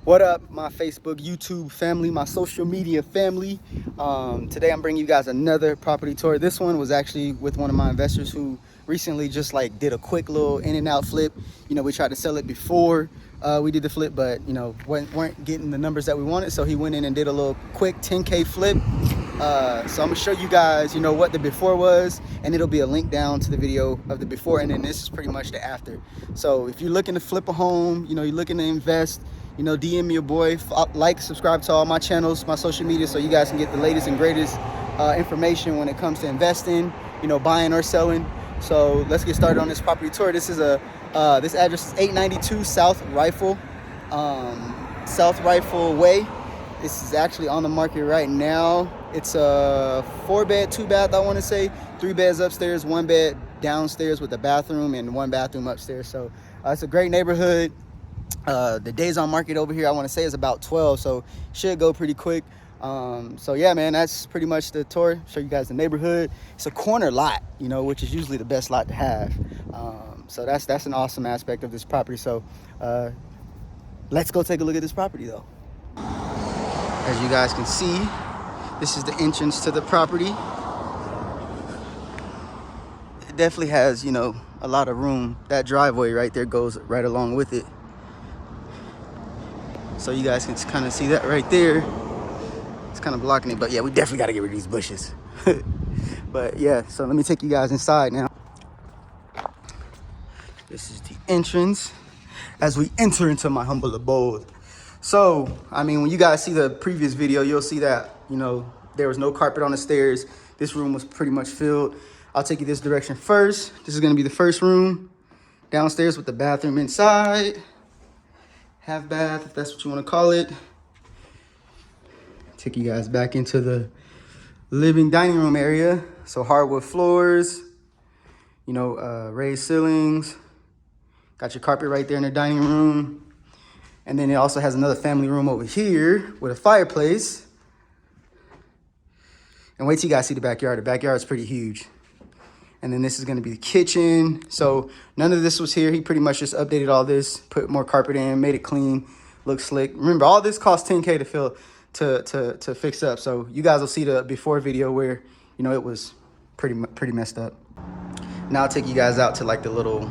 What up, my Facebook, YouTube family, my social media family? Today I'm bringing you guys another property tour. This one was actually with one of my investors who recently just like did a quick little in and out flip. You know, we tried to sell it before we did the flip, but you know, weren't getting the numbers that we wanted. So he went in and did a little quick 10K flip. So I'm gonna show you guys, you know, what the before was, and it'll be a link down to the video of the before, and then this is pretty much the after. So if you're looking to flip a home, you know, you're looking to invest, you know, DM me your boy, like, subscribe to all my channels, my social media, so you guys can get the latest and greatest information when it comes to investing, you know, buying or selling. So let's get started on this property tour. This is this address is 892 South Rifle Way. This is actually on the market right now. It's a 4-bed, 2-bath, I want to say. 3 beds upstairs, 1 bed downstairs with a bathroom, and 1 bathroom upstairs. So it's a great neighborhood. The days on market over here, I want to say, is about 12, so should go pretty quick. So yeah, man, that's pretty much the tour. Show you guys the neighborhood. It's a corner lot, you know, which is usually the best lot to have. So that's an awesome aspect of this property. So let's go take a look at this property though. As you guys can see, this is the entrance to the property. It definitely has, you know, a lot of room. That driveway right there goes right along with it. So you guys can kind of see that right there. It's kind of blocking it, but yeah, we definitely got to get rid of these bushes. But yeah, so let me take you guys inside now. This is the entrance as we enter into my humble abode. So, I mean, when you guys see the previous video, you'll see that, you know, there was no carpet on the stairs. This room was pretty much filled. I'll take you this direction first. This is going to be the first room downstairs with the bathroom inside. Half bath, if that's what you want to call it. Take you guys back into the living dining room area. So hardwood floors, you know, raised ceilings. Got your carpet right there in the dining room. And then it also has another family room over here with a fireplace. And wait till you guys see the backyard. The backyard is pretty huge. And then this is going to be the kitchen. So none of this was here. He pretty much just updated all this, put more carpet in, made it clean, look slick. Remember, all this cost $10K to fix up. So you guys will see the before video where, you know, it was pretty messed up. Now I'll take you guys out to like the little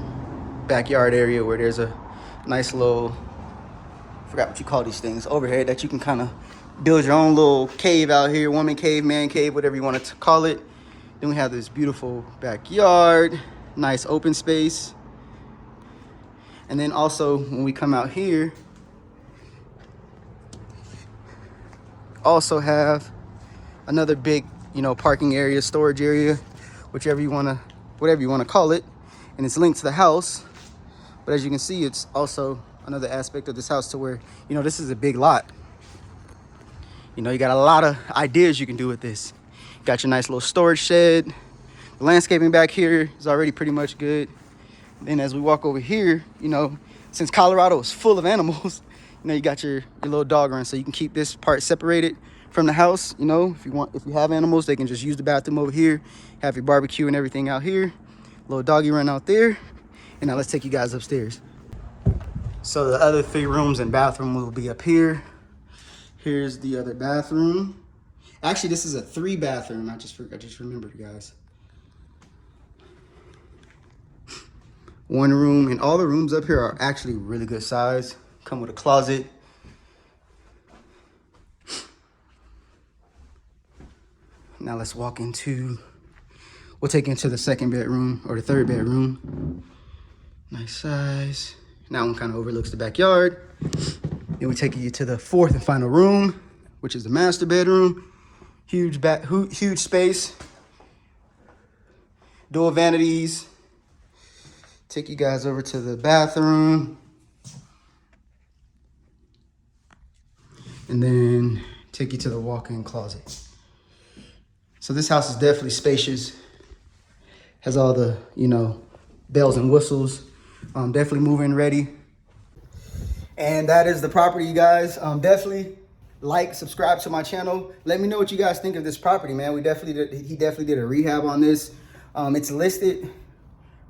backyard area where there's a nice little, I forgot what you call these things, overhead that you can kind of build your own little cave out here, woman cave, man cave, whatever you want to call it. Then we have this beautiful backyard, nice open space. And then also when we come out here, also have another big, you know, parking area, storage area, whatever you want to call it. And it's linked to the house. But as you can see, it's also another aspect of this house to where, you know, this is a big lot. You know, you got a lot of ideas you can do with this. Got your nice little storage shed. The landscaping back here is already pretty much good. Then as we walk over here, you know, since Colorado is full of animals, you know, you got your little dog run, so you can keep this part separated from the house. You know, if you have animals, they can just use the bathroom over here, have your barbecue and everything out here. Little doggy run out there. And now let's take you guys upstairs. So the other 3 rooms and bathroom will be up here. Here's the other bathroom. Actually, this is a 3-bathroom. I just remembered, guys. 1 room, and all the rooms up here are actually really good size. Come with a closet. Now let's walk into, we'll take you into the 2nd bedroom or the 3rd bedroom. Nice size. That one kind of overlooks the backyard. Then we take you to the 4th and final room, which is the master bedroom. Huge space. Dual vanities. Take you guys over to the bathroom. And then take you to the walk-in closet. So this house is definitely spacious. Has all the, you know, bells and whistles. Definitely move-in ready. And that is the property, you guys. Definitely like, subscribe to my channel. Let me know what you guys think of this property, man. He definitely did a rehab on this. It's listed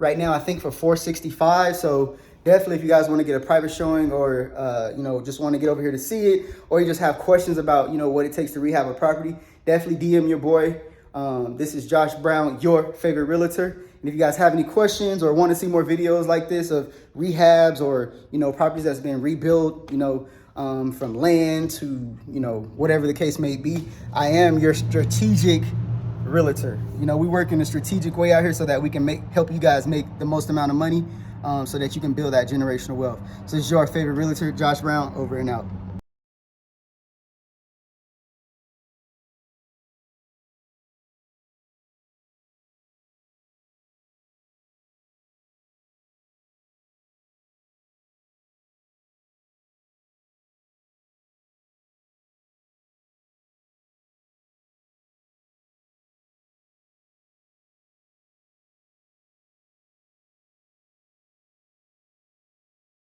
right now, I think, for $465. So Definitely, if you guys want to get a private showing, or you know, just want to get over here to see it, or you just have questions about, you know, what it takes to rehab a property, definitely DM your boy. This is Josh Brown, your favorite realtor. And if you guys have any questions or want to see more videos like this of rehabs, or, you know, properties that's been rebuilt, you know, from land to, you know, whatever the case may be, I am your strategic realtor. You know, we work in a strategic way out here so that we can help you guys make the most amount of money, so that you can build that generational wealth. So this is your favorite realtor, Josh Brown, over and out.